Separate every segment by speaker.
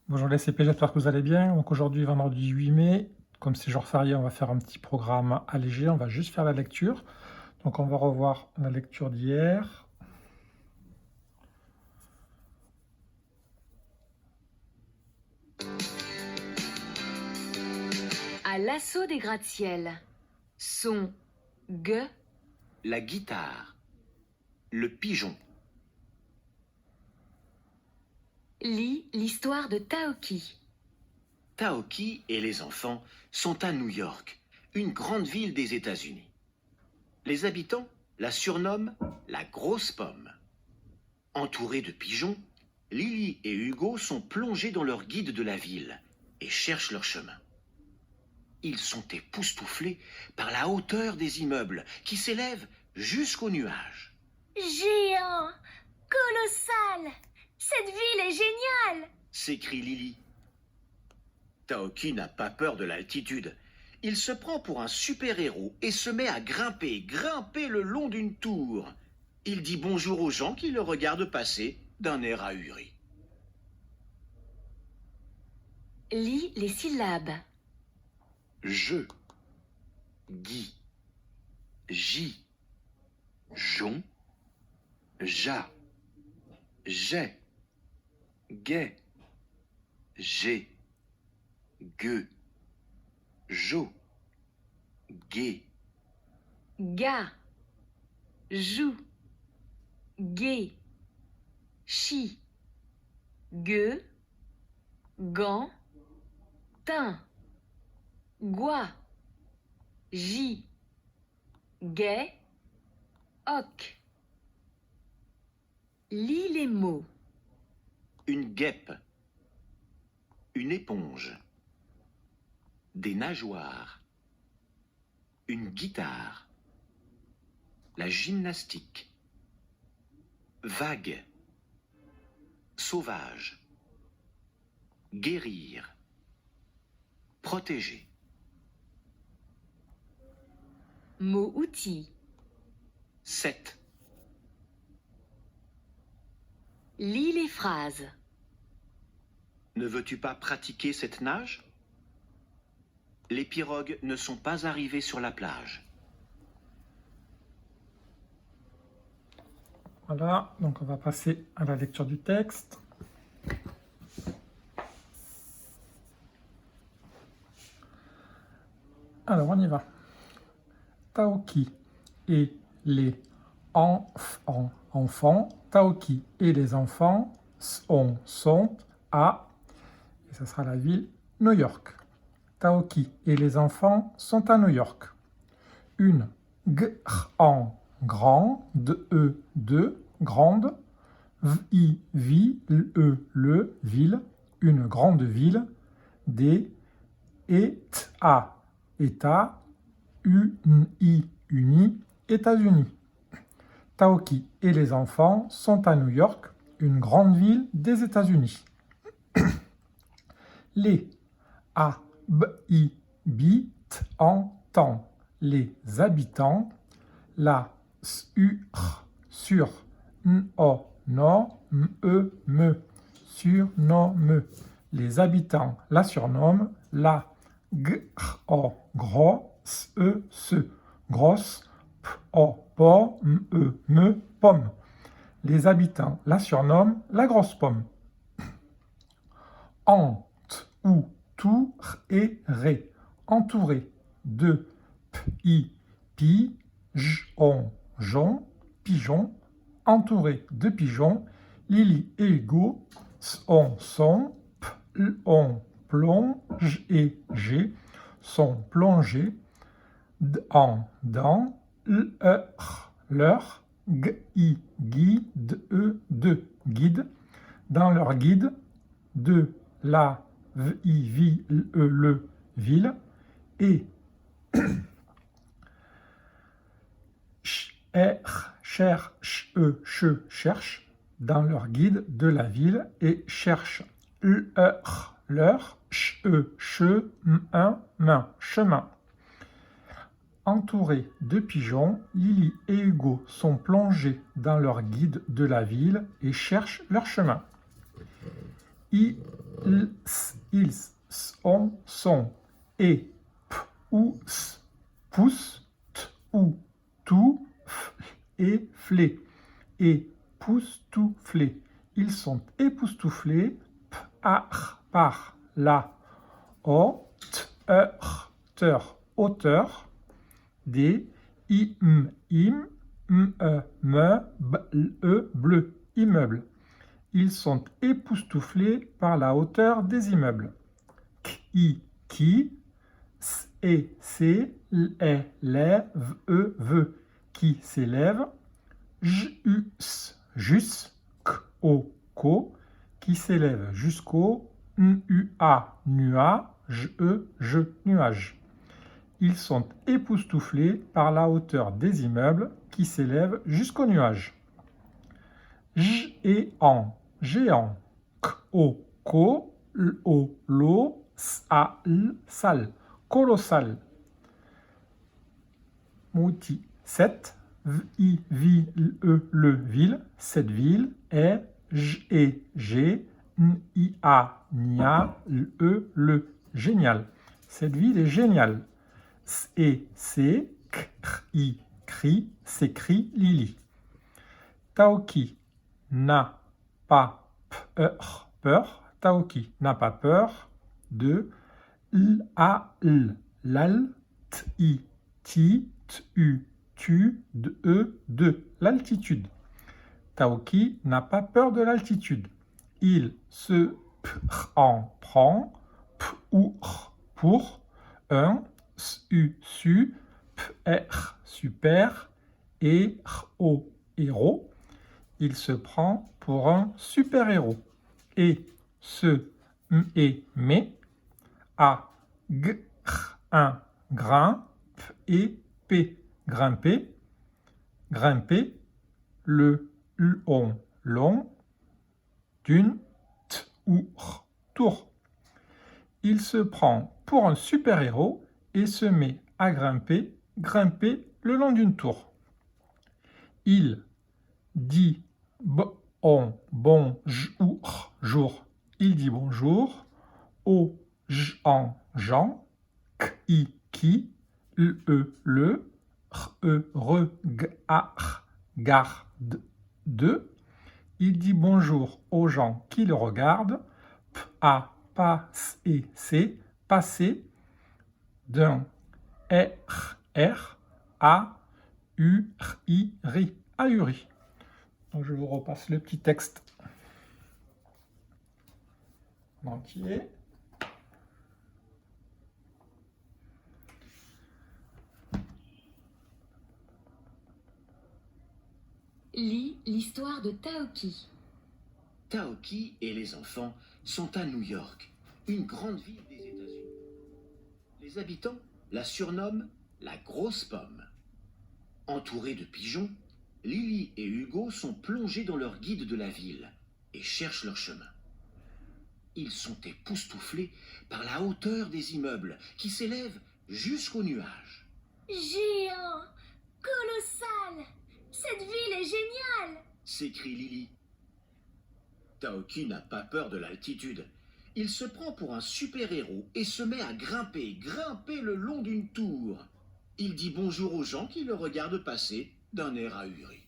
Speaker 1: Bonjour les CP, j'espère que vous allez bien. Donc aujourd'hui, vendredi 8 mai, comme c'est jour férié, on va faire un petit programme allégé. On va juste faire la lecture. Donc on va revoir la lecture d'hier.
Speaker 2: À l'assaut des gratte-ciel. Son G.
Speaker 3: La guitare. Le pigeon.
Speaker 2: Lit l'histoire de Taoki.
Speaker 3: Taoki et les enfants sont à New York, une grande ville des États-Unis. Les habitants la surnomment la grosse pomme. Entourés de pigeons, Lily et Hugo sont plongés dans leur guide de la ville et cherchent leur chemin. Ils sont époustouflés par la hauteur des immeubles qui s'élèvent jusqu'aux nuages.
Speaker 4: Géant! Colossal! Cette ville est géniale!
Speaker 3: S'écrie Lily. Taoki n'a pas peur de l'altitude. Il se prend pour un super-héros et se met à grimper le long d'une tour. Il dit bonjour aux gens qui le regardent passer d'un air ahuri.
Speaker 2: Lit les syllabes.
Speaker 3: Je, Guy, J, Jon, Ja, J'ai, Gai, G, Gueux, Jo, Gué,
Speaker 2: Ga. Jou. Gué. Chi. Gueux. Gant. Tin. Gua. J. Gai. Hoc. Lis les mots.
Speaker 3: une guêpe, une éponge, des nageoires, une guitare, la gymnastique, vague, sauvage, guérir, protéger.
Speaker 2: Mots-outils.
Speaker 3: 7.
Speaker 2: Lis les phrases.
Speaker 3: Ne veux-tu pas pratiquer cette nage? Les pirogues ne sont pas arrivées sur la plage.
Speaker 1: Voilà, donc on va passer à la lecture du texte. Alors on y va. Taoki et les enfants. Taoki et les enfants sont à, et ça sera la ville, New York. Taoki et les enfants sont à New York. Une grand, de grande, ville, une grande ville, des États, uni, États-Unis. Taoki et les enfants sont à New York, une grande ville des États-Unis. Les habitants, les habitants, la sur, surnomme, les habitants la surnomment, la grosse, pomme. Les habitants la surnomment la grosse pomme. Entouré de pigeons, entouré de pigeons, Lily et Hugo sont plongés dans leur guide, dans leur guide de la ville et cherchent dans leur guide de la ville et cherchent leur chemin. Entourés de pigeons, Lily et Hugo sont plongés dans leur guide de la ville et cherchent leur chemin. ils, on, sont. Et, p, ou, s, pousse, t, ou, tout, f, et, flé. Et, poustouflés. Ils sont époustouflés, p, a, r, par, la, o, t, e, r, teur, hauteur, des, i, m, im, e, me, b, e, bleu, immeuble. Ils sont époustouflés par la hauteur des immeubles. Ki, qui, s, et, c'est, l, lève, veut, qui s'élève, j, u, s, jus, k, o, ko, qui s'élève jusqu'au, n, u, a, nua, j, e, je, nuage. Ils sont époustouflés par la hauteur des immeubles qui s'élèvent jusqu'aux nuages. J et en, géant, k, o, ko, l, o, lo, s, a, l, sal, colossal. Mouti 7, v, i, vi, l, e, le, ville, cette ville est, j, et, g, n, i, a, nia, l, e, le, génial. Cette ville est géniale. S, et, c'est, k, r, i, cri, s'écrit Lily. Taoki n'a pas peur, Taoki n'a pas peur de l, a, l, l'al, t, i, ti, t, u, tu, de, e, de, l'altitude. Taoki n'a pas peur de l'altitude. Il se en prend, p, ou, r, pour, un, s, u, su, p, r, super, et, r, o, héros. Il se prend pour un super-héros. Et, se, m, et, mais, a, g, r, un, grain, p, et, p, grimper, grimper, le, l, on, long, d'une, t, ou, r, tour. Il se prend pour un super-héros et se met à grimper, grimper le long d'une tour. Il dit bonjour. Il dit bonjour. Au, j, en, Jean. K, i, qui. L, e, le. R, e, re, g, a, r, garde, de. Il dit bonjour aux gens qui le regardent. P, a, pas, et, c'est, passer d'un, r, r, a, u, r, i, ri, ahuri. Donc je vous repasse le petit texte en entier.
Speaker 2: Lis l'histoire de Taoki.
Speaker 3: Taoki et les enfants sont à New York, une grande ville des États-Unis. Les habitants la surnomment la grosse pomme. Entourés de pigeons, Lily et Hugo sont plongés dans leur guide de la ville et cherchent leur chemin. Ils sont époustouflés par la hauteur des immeubles qui s'élèvent jusqu'aux nuages.
Speaker 4: Géant! Colossal! Cette ville est géniale!
Speaker 3: S'écrie Lily. Taoki n'a pas peur de l'altitude. Il se prend pour un super-héros et se met à grimper le long d'une tour. Il dit bonjour aux gens qui le regardent passer d'un air ahuri.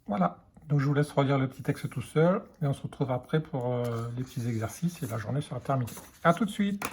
Speaker 1: Voilà, donc je vous laisse relire le petit texte tout seul et on se retrouve après pour les petits exercices et la journée sera terminée. À tout de suite!